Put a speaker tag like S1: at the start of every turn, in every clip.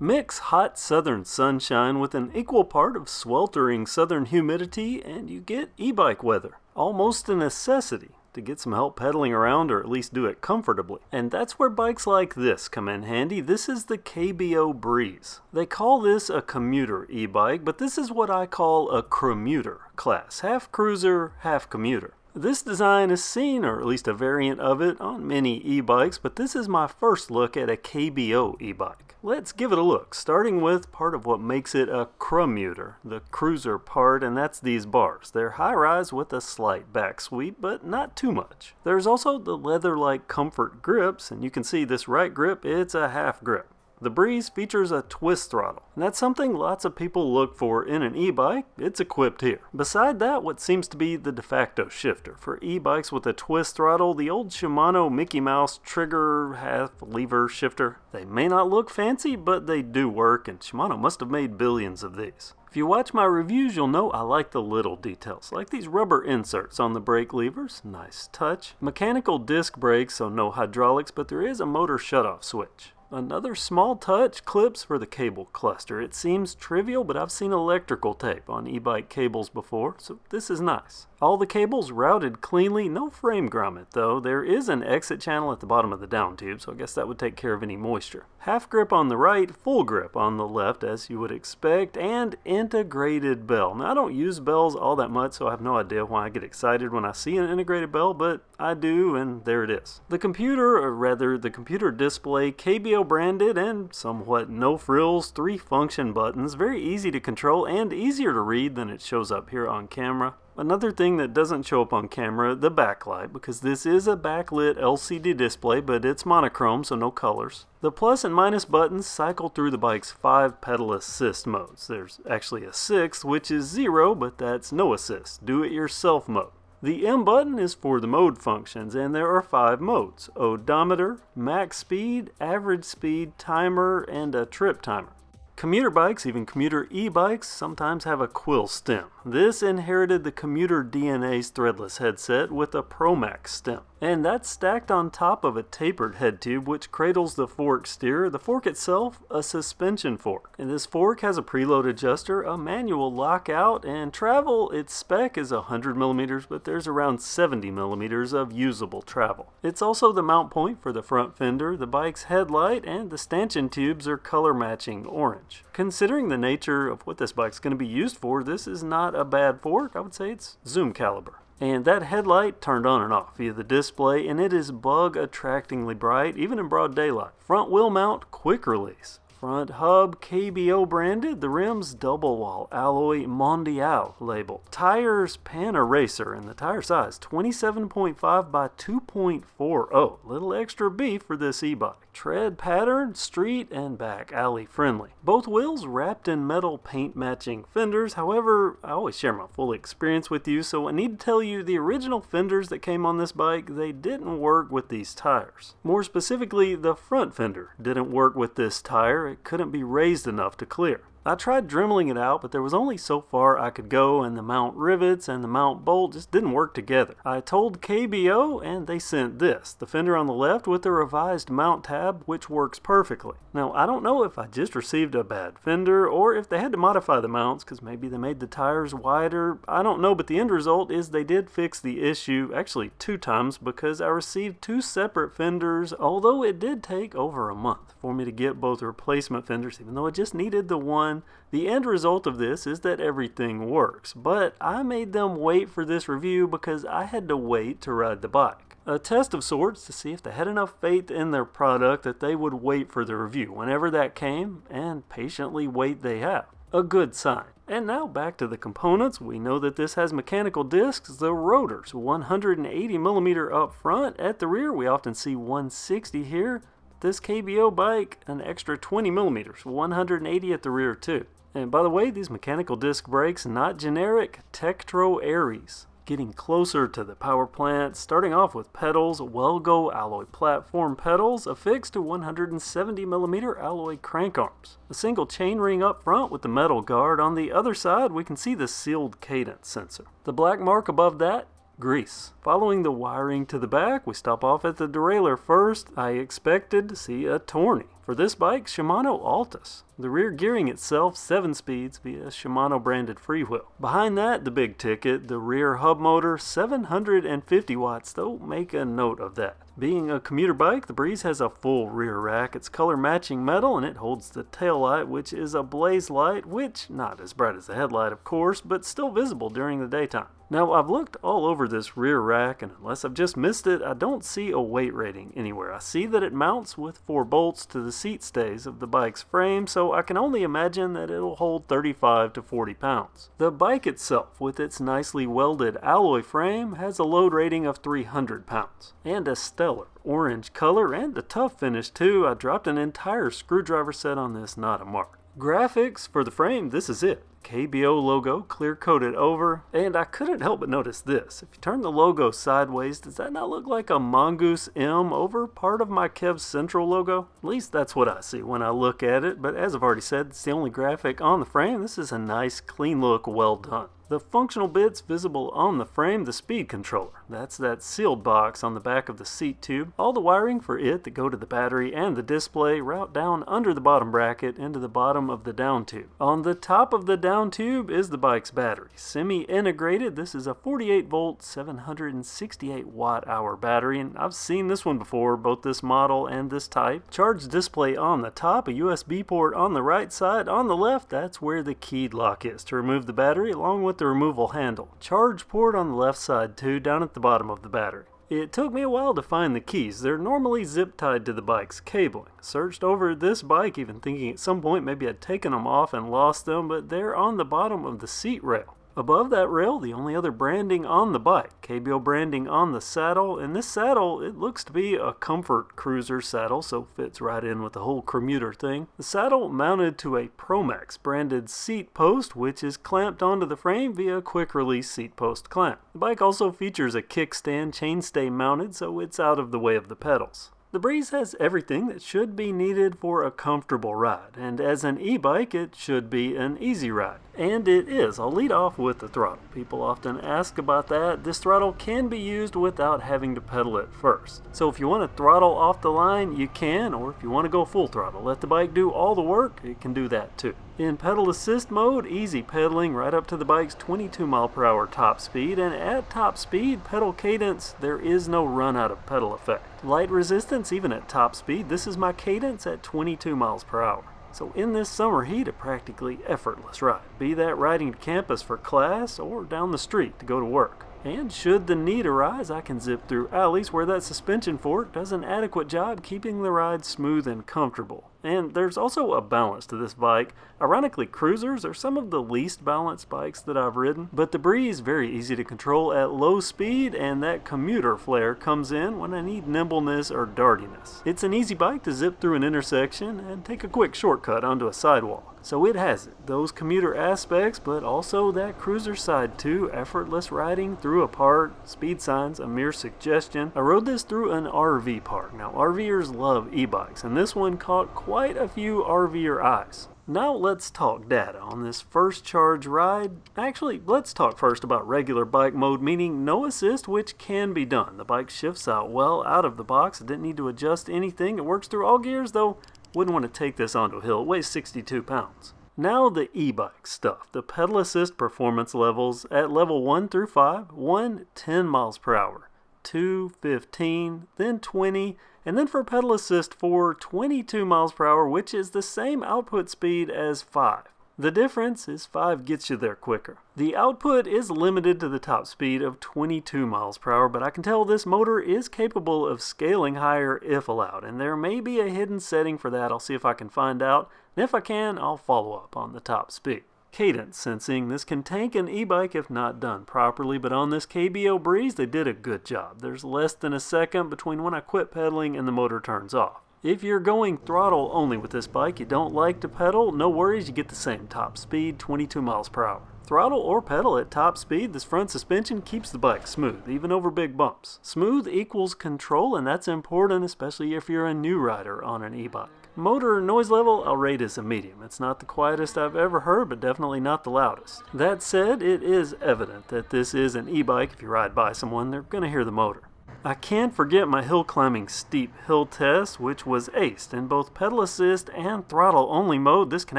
S1: Mix hot southern sunshine with an equal part of sweltering southern humidity and you get e-bike weather. Almost a necessity to get some help pedaling around, or at least do it comfortably. And that's where bikes like this come in handy. This is the KBO Breeze. They call this a commuter e-bike, but this is what I call a crummuter class. Half cruiser, half commuter. This design is seen, or at least a variant of it, on many e-bikes, but this is my first look at a KBO e-bike. Let's give it a look, starting with part of what makes it a crummuter, the cruiser part, and that's these bars. They're high-rise with a slight back sweep, but not too much. There's also the leather-like comfort grips, and you can see this right grip, it's a half grip. The Breeze features a twist throttle, and that's something lots of people look for in an e-bike. It's equipped here. Beside that, what seems to be the de facto shifter. For e-bikes with a twist throttle, the old Shimano Mickey Mouse trigger half lever shifter. They may not look fancy, but they do work, and Shimano must have made billions of these. If you watch my reviews, you'll know I like the little details, like these rubber inserts on the brake levers, nice touch. Mechanical disc brakes, so no hydraulics, but there is a motor shutoff switch. Another small touch, clips for the cable cluster. It seems trivial, but I've seen electrical tape on e-bike cables before, so this is nice. All the cables routed cleanly, no frame grommet though. There is an exit channel at the bottom of the down tube, so I guess that would take care of any moisture. Half grip on the right, full grip on the left as you would expect, and integrated bell. Now I don't use bells all that much, so I have no idea why I get excited when I see an integrated bell, but I do, and there it is. The computer, or rather the computer display, KBO branded and somewhat no frills, 3 function buttons, very easy to control and easier to read than it shows up here on camera. Another thing that doesn't show up on camera, the backlight, because this is a backlit LCD display, but it's monochrome, so no colors. The plus and minus buttons cycle through the bike's 5 pedal assist modes. There's actually a 6th, which is 0, but that's no assist, do-it-yourself mode. The M button is for the mode functions, and there are 5 modes: odometer, max speed, average speed, timer, and a trip timer. Commuter bikes, even commuter e-bikes, sometimes have a quill stem. This inherited the commuter DNA's threadless headset with a ProMax stem. And that's stacked on top of a tapered head tube which cradles the fork steer. The fork itself, a suspension fork. And this fork has a preload adjuster, a manual lockout, and travel, its spec is 100mm, but there's around 70mm of usable travel. It's also the mount point for the front fender, the bike's headlight, and the stanchion tubes are color matching orange. Considering the nature of what this bike's going to be used for, this is not a bad fork. I would say it's zoom caliber. And that headlight turned on and off via the display, and it is bug-attractingly bright, even in broad daylight. Front wheel mount, quick release. Front hub, KBO branded. The rims, double wall alloy Mondial label. Tires, Pana Racer, and the tire size, 27.5 by 2.40. Little extra beef for this e-bike. Tread pattern, street and back alley friendly. Both wheels wrapped in metal paint matching fenders. However, I always share my full experience with you, so I need to tell you the original fenders that came on this bike, they didn't work with these tires. More specifically, the front fender didn't work with this tire. It couldn't be raised enough to clear. I tried dremeling it out, but there was only so far I could go, and the mount rivets and the mount bolt just didn't work together. I told KBO, and they sent this, the fender on the left with a revised mount tab, which works perfectly. Now, I don't know if I just received a bad fender, or if they had to modify the mounts, because maybe they made the tires wider. I don't know, but the end result is they did fix the issue, actually 2 times, because I received 2 separate fenders, although it did take over a month for me to get both replacement fenders, even though I just needed the one. The end result of this is that everything works, but I made them wait for this review because I had to wait to ride the bike. A test of sorts to see if they had enough faith in their product that they would wait for the review whenever that came, and patiently wait they have. A good sign. And now back to the components. We know that this has mechanical discs, the rotors, 180mm up front. At the rear we often see 160 here. This KBO bike, an extra 20mm, 180 at the rear too. And by the way, these mechanical disc brakes, not generic, Tektro Aries. Getting closer to the power plant, starting off with pedals, Welgo alloy platform pedals affixed to 170mm alloy crank arms. A single chainring up front with the metal guard. On the other side, we can see the sealed cadence sensor. The black mark above that, grease. Following the wiring to the back, we stop off at the derailleur first. I expected to see a tourney. For this bike, Shimano Altus. The rear gearing itself 7 speeds via Shimano branded freewheel. Behind that, the big ticket, the rear hub motor 750 watts, though make a note of that. Being a commuter bike, the Breeze has a full rear rack. It's color matching metal and it holds the tail light, which is a blaze light, which not as bright as the headlight of course, but still visible during the daytime. Now I've looked all over this rear rack and unless I've just missed it, I don't see a weight rating anywhere. I see that it mounts with 4 bolts to the seat stays of the bike's frame, so I can only imagine that it'll hold 35 to 40 pounds. The bike itself, with its nicely welded alloy frame, has a load rating of 300 pounds. And a stellar orange color and a tough finish too. I dropped an entire screwdriver set on this, not a mark. Graphics for the frame, this is it. KBO logo clear coated over, and I couldn't help but notice this. If you turn the logo sideways, does that not look like a mongoose M over part of my KevCentral logo? At least that's what I see when I look at it, but as I've already said, it's the only graphic on the frame. This is a nice clean look, well done. The functional bits visible on the frame, the speed controller. That's that sealed box on the back of the seat tube. All the wiring for it that go to the battery and the display route down under the bottom bracket into the bottom of the down tube. On the top of the down tube is the bike's battery. Semi-integrated, this is a 48 volt, 768 watt hour battery, and I've seen this one before, both this model and this type. Charge display on the top, a USB port on the right side. On the left, that's where the keyed lock is to remove the battery along with the removal handle. Charge port on the left side too, down at the bottom of the battery. It took me a while to find the keys. They're normally zip tied to the bike's cabling. Searched over this bike, even thinking at some point maybe I'd taken them off and lost them, but they're on the bottom of the seat rail. Above that rail, the only other branding on the bike, KBO branding on the saddle, and this saddle, it looks to be a comfort cruiser saddle, so fits right in with the whole crummuter thing. The saddle mounted to a Promax branded seat post, which is clamped onto the frame via a quick release seat post clamp. The bike also features a kickstand chainstay mounted, so it's out of the way of the pedals. The Breeze has everything that should be needed for a comfortable ride, and as an e-bike, it should be an easy ride. And it is. I'll lead off with the throttle. People often ask about that. This throttle can be used without having to pedal it first. So if you want to throttle off the line, you can, or if you want to go full throttle, let the bike do all the work, it can do that too. In pedal assist mode, easy pedaling right up to the bike's 22 mph top speed, and at top speed, pedal cadence, there is no run out of pedal effect. Light resistance, even at top speed, this is my cadence at 22 mph. So in this summer heat, a practically effortless ride, be that riding to campus for class or down the street to go to work. And should the need arise, I can zip through alleys where that suspension fork does an adequate job keeping the ride smooth and comfortable. And there's also a balance to this bike. Ironically, cruisers are some of the least balanced bikes that I've ridden, but the Breeze very easy to control at low speed, and that commuter flair comes in when I need nimbleness or dartiness. It's an easy bike to zip through an intersection and take a quick shortcut onto a sidewalk. So it has it, those commuter aspects, but also that cruiser side too, effortless riding through a park, speed signs, a mere suggestion. I rode this through an RV park. Now RVers love e-bikes, and this one caught quite a few RVer eyes. Now let's talk data on this first charge ride. Actually, let's talk first about regular bike mode, meaning no assist, which can be done. The bike shifts out well out of the box. I didn't need to adjust anything. It works through all gears, though wouldn't want to take this onto a hill. It weighs 62 pounds. Now the e-bike stuff. The pedal assist performance levels at level 1 through 5. 1, 10 miles per hour. 2, 15, then 20, and then for pedal assist 4, 22 miles per hour, which is the same output speed as 5. The difference is 5 gets you there quicker. The output is limited to the top speed of 22 miles per hour, but I can tell this motor is capable of scaling higher if allowed, and there may be a hidden setting for that. I'll see if I can find out, and if I can, I'll follow up on the top speed. Cadence sensing. This can tank an e-bike if not done properly, but on this KBO Breeze, they did a good job. There's less than a second between when I quit pedaling and the motor turns off. If you're going throttle only with this bike, you don't like to pedal, no worries, you get the same top speed, 22 miles per hour. Throttle or pedal at top speed, this front suspension keeps the bike smooth, even over big bumps. Smooth equals control, and that's important, especially if you're a new rider on an e-bike. Motor noise level, I'll rate as a medium. It's not the quietest I've ever heard, but definitely not the loudest. That said, it is evident that this is an e-bike. If you ride by someone, they're going to hear the motor. I can't forget my hill climbing steep hill test, which was aced. In both pedal assist and throttle only mode, this can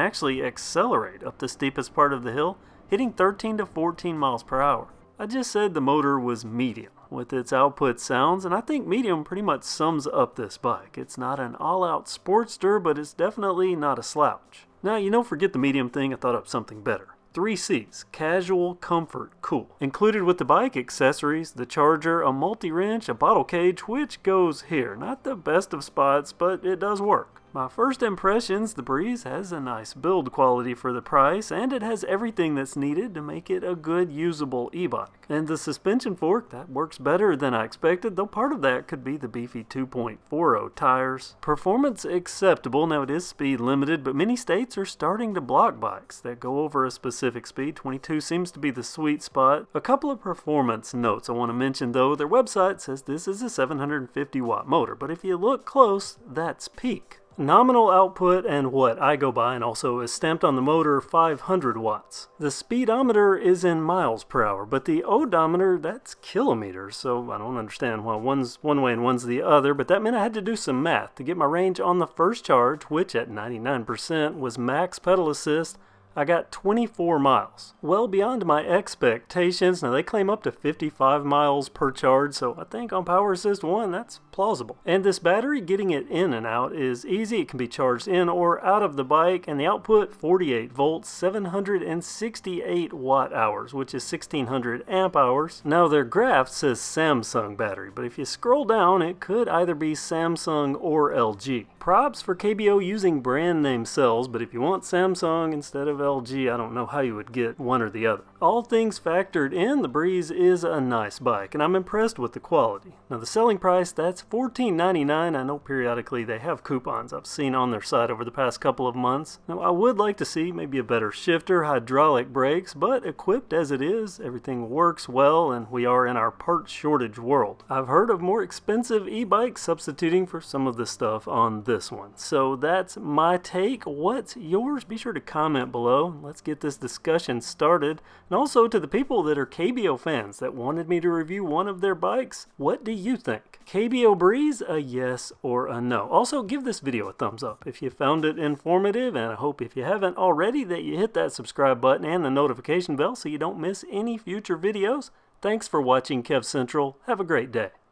S1: actually accelerate up the steepest part of the hill, hitting 13 to 14 miles per hour. I just said the motor was medium with its output sounds, and I think medium pretty much sums up this bike. It's not an all-out sportster, but it's definitely not a slouch. Now, forget the medium thing, I thought up something better. 3 C's, casual, comfort, cool. Included with the bike, accessories, the charger, a multi-wrench, a bottle cage, which goes here. Not the best of spots, but it does work. My first impressions, the Breeze has a nice build quality for the price, and it has everything that's needed to make it a good, usable e-bike. And the suspension fork, that works better than I expected, though part of that could be the beefy 2.40 tires. Performance acceptable. Now it is speed limited, but many states are starting to block bikes that go over a specific speed. 22 seems to be the sweet spot. A couple of performance notes I want to mention though. Their website says this is a 750 watt motor, but if you look close, that's peak. Nominal output, and what I go by and also is stamped on the motor, 500 watts. The speedometer is in miles per hour, but the odometer, that's kilometers, so I don't understand why one's one way and one's the other, but that meant I had to do some math to get my range on the first charge, which at 99% was max pedal assist. I got 24 miles, well beyond my expectations. Now they claim up to 55 miles per charge, so I think on Power Assist 1 that's plausible. And this battery, getting it in and out is easy. It can be charged in or out of the bike, and the output 48 volts, 768 watt hours, which is 1600 amp hours. Now their graph says Samsung battery, but if you scroll down it could either be Samsung or LG. Props for KBO using brand name cells, but if you want Samsung instead of LG, I don't know how you would get one or the other. All things factored in, the Breeze is a nice bike, and I'm impressed with the quality. Now the selling price, that's $14.99. I know periodically they have coupons I've seen on their site over the past couple of months. Now I would like to see maybe a better shifter, hydraulic brakes, but equipped as it is, everything works well, and we are in our parts shortage world. I've heard of more expensive e-bikes substituting for some of the stuff on this one. So that's my take. What's yours? Be sure to comment below. Let's get this discussion started. And also to the people that are KBO fans that wanted me to review one of their bikes, what do you think? KBO Breeze, a yes or a no? Also, give this video a thumbs up if you found it informative, and I hope if you haven't already that you hit that subscribe button and the notification bell so you don't miss any future videos. Thanks for watching KevCentral. Have a great day.